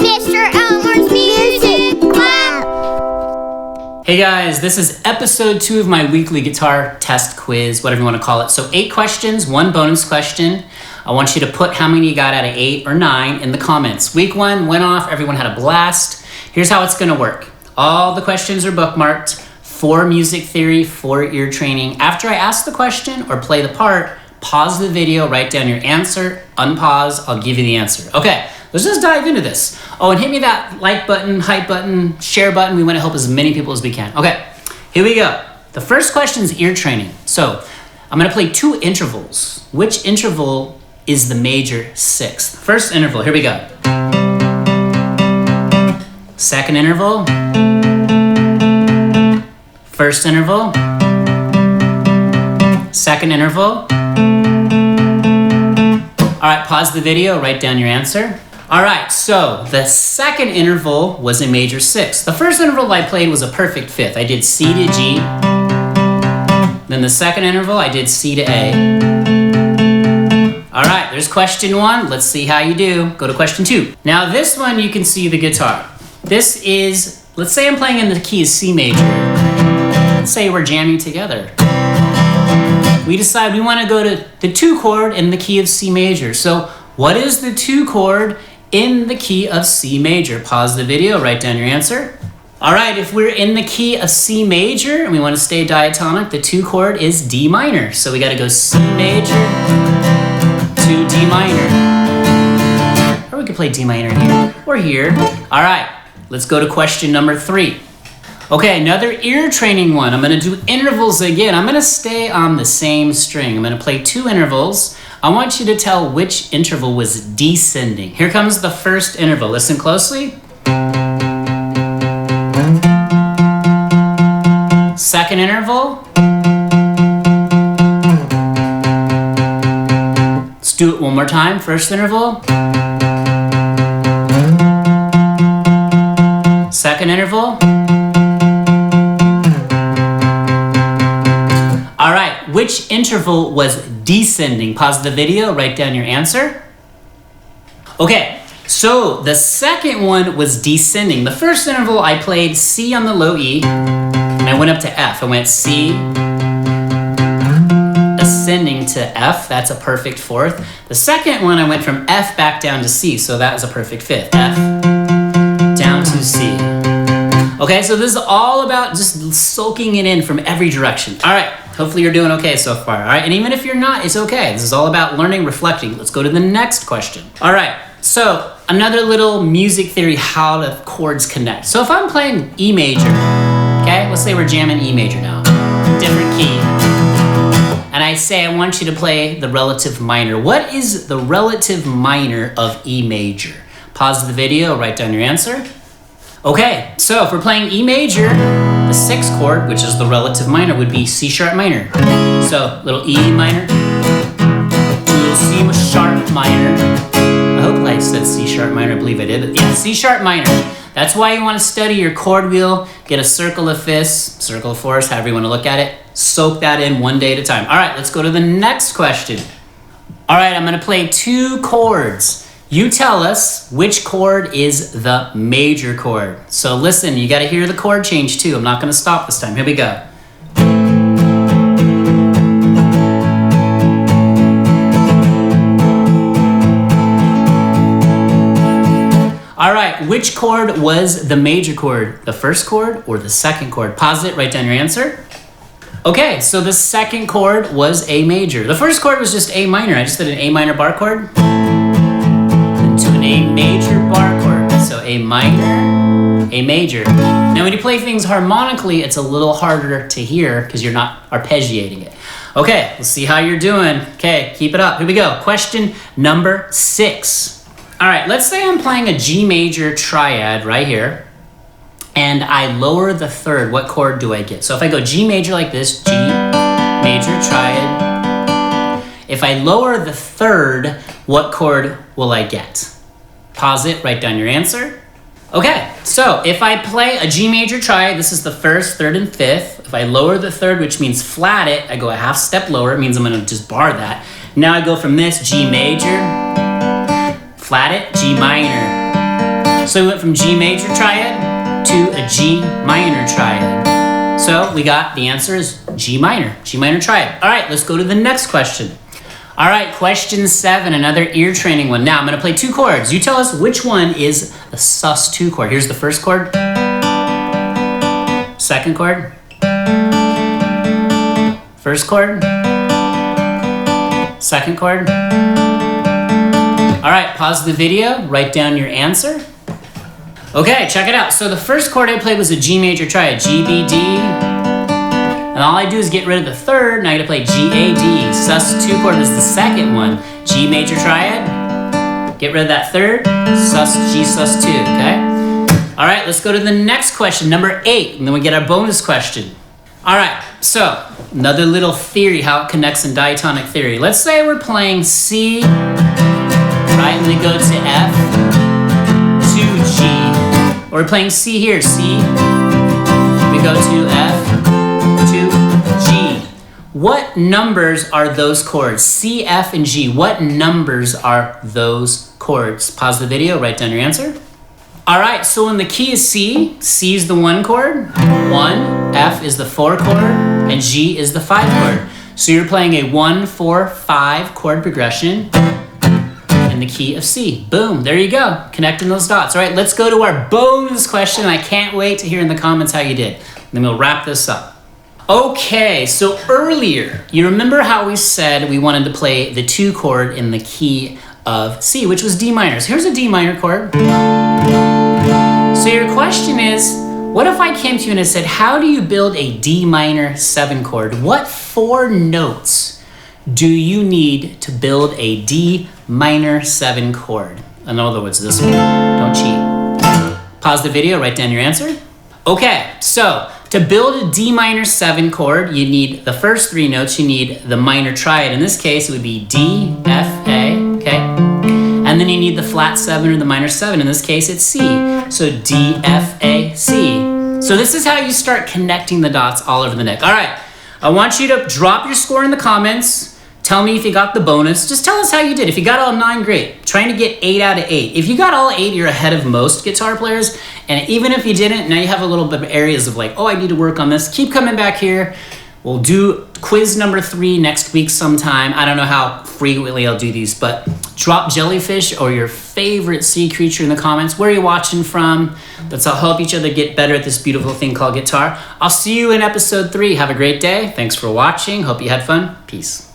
Mr. Elmer's Music Club. Hey guys, this is episode 2 of my weekly guitar test quiz, whatever you want to call it. So 8 questions, 1 bonus question. I want you to put how many you got out of 8 or 9 in the comments. Week 1 went off, everyone had a blast. Here's how it's going to work. All the questions are bookmarked for music theory, for ear training. After I ask the question or play the part, pause the video, write down your answer, unpause, I'll give you the answer. Okay, let's just dive into this. Oh, and hit me that like button, hype button, share button. We want to help as many people as we can. Okay, here we go. The first question is ear training. So I'm going to play 2 intervals. Which interval is the major 6th? First interval, here we go. Second interval. First interval. Second interval. All right, pause the video, write down your answer. All right, so the second interval was a major 6th. The first interval I played was a perfect 5th. I did C to G. Then the second interval, I did C to A. All right, there's question 1. Let's see how you do. Go to question 2. Now this one, you can see the guitar. This is, let's say I'm playing in the key of C major. Let's say we're jamming together. We decide we want to go to the 2 chord in the key of C major. So what is the 2 chord in the key of C major? Pause the video, write down your answer. All right, if we're in the key of C major and we want to stay diatonic, the 2 chord is D minor. So we got to go C major to D minor. Or we could play D minor here or here. All right, let's go to question number 3. Okay, another ear training one. I'm going to do intervals again. I'm going to stay on the same string. I'm going to play 2 intervals. I want you to tell which interval was descending. Here comes the first interval. Listen closely. Second interval. Let's do it one more time. First interval. Second interval. All right, which interval was descending? Pause the video, write down your answer. Okay, so the second one was descending. The first interval I played C on the low E, and I went up to F. I went C, ascending to F, that's a perfect 4th. The second one I went from F back down to C, so that was a perfect 5th. F, down to C. Okay, so this is all about just soaking it in from every direction. All right, hopefully you're doing okay so far. All right, and even if you're not, it's okay. This is all about learning, reflecting. Let's go to the next question. All right, so another little music theory, how the chords connect. So if I'm playing E major, okay, let's say we're jamming E major now, different key, and I say I want you to play the relative minor. What is the relative minor of E major? Pause the video, write down your answer. Okay, so if we're playing E major, the 6th chord, which is the relative minor, would be C sharp minor. So little E minor, little C sharp minor. I hope I said C sharp minor, I believe I did. But yeah, C sharp minor. That's why you want to study your chord wheel, get a circle of 5ths, circle of 4ths, however you want to look at it. Soak that in one day at a time. All right, let's go to the next question. All right, I'm going to play 2 chords. You tell us which chord is the major chord. So listen, you got to hear the chord change too. I'm not going to stop this time. Here we go. All right, which chord was the major chord? The first chord or the second chord? Pause it, write down your answer. Okay, so the second chord was A major. The first chord was just A minor. I just did an A minor bar chord. To an A major bar chord. So A minor, A major. Now when you play things harmonically, it's a little harder to hear because you're not arpeggiating it. Okay, let's see how you're doing. Okay, keep it up. Here we go. Question number 6. All right, let's say I'm playing a G major triad right here, and I lower the 3rd. What chord do I get? So if I go G major like this, G major triad. If I lower the 3rd, what chord will I get? Pause it, write down your answer. Okay, so if I play a G major triad, this is the 1st, 3rd, and 5th. If I lower the 3rd, which means flat it, I go a half step lower. It means I'm going to just bar that. Now I go from this G major, flat it, G minor. So So we went from G major triad to a G minor triad. So we got the answer is G minor triad. All right, let's go to the next question. All right, question 7, another ear training one. Now I'm gonna play 2 chords. You tell us which one is the sus2 chord. Here's the first chord, second chord, first chord, second chord. All right, pause the video, write down your answer. Okay, check it out. So the first chord I played was a G major triad, G, B, D. And all I do is get rid of the third, and I gotta play G, A, D. Sus2 chord is the second one, G major triad. Get rid of that third, G, sus2, okay? All right, let's go to the next question, number 8, and then we get our bonus question. All right, so another little theory, how it connects in diatonic theory. Let's say we're playing C, right, and we go to F, to G. Or we're playing C here, C, we go to F, to G. What numbers are those chords? C, F, and G. What numbers are those chords? Pause the video, write down your answer. All right, so when the key is C, C is the 1 chord, 1, F is the 4 chord, and G is the 5 chord. So you're playing a 1, 4, 5 chord progression in the key of C. Boom, there you go, connecting those dots. All right, let's go to our bonus question. I can't wait to hear in the comments how you did. Then we'll wrap this up. Okay, so earlier, you remember how we said we wanted to play the 2 chord in the key of C, which was D minor. So here's a D minor chord. So your question is, what if I came to you and I said, how do you build a D minor 7 chord? What 4 notes do you need to build a D minor 7 chord? In other words, this one. Don't cheat. Pause the video, write down your answer. Okay, so to build a D minor 7 chord, you need the first 3 notes. You need the minor triad. In this case, it would be D, F, A, okay? And then you need the flat 7 or the minor 7. In this case, it's C. So D, F, A, C. So this is how you start connecting the dots all over the neck. All right, I want you to drop your score in the comments. Tell me if you got the bonus. Just tell us how you did. If you got all 9, great. Trying to get 8 out of 8. If you got all 8, you're ahead of most guitar players. And even if you didn't, now you have a little bit of areas of like, oh, I need to work on this. Keep coming back here. We'll do quiz number 3 next week sometime. I don't know how frequently I'll do these, but drop jellyfish or your favorite sea creature in the comments. Where are you watching from? Let's all help each other get better at this beautiful thing called guitar. I'll see you in episode 3. Have a great day. Thanks for watching. Hope you had fun. Peace.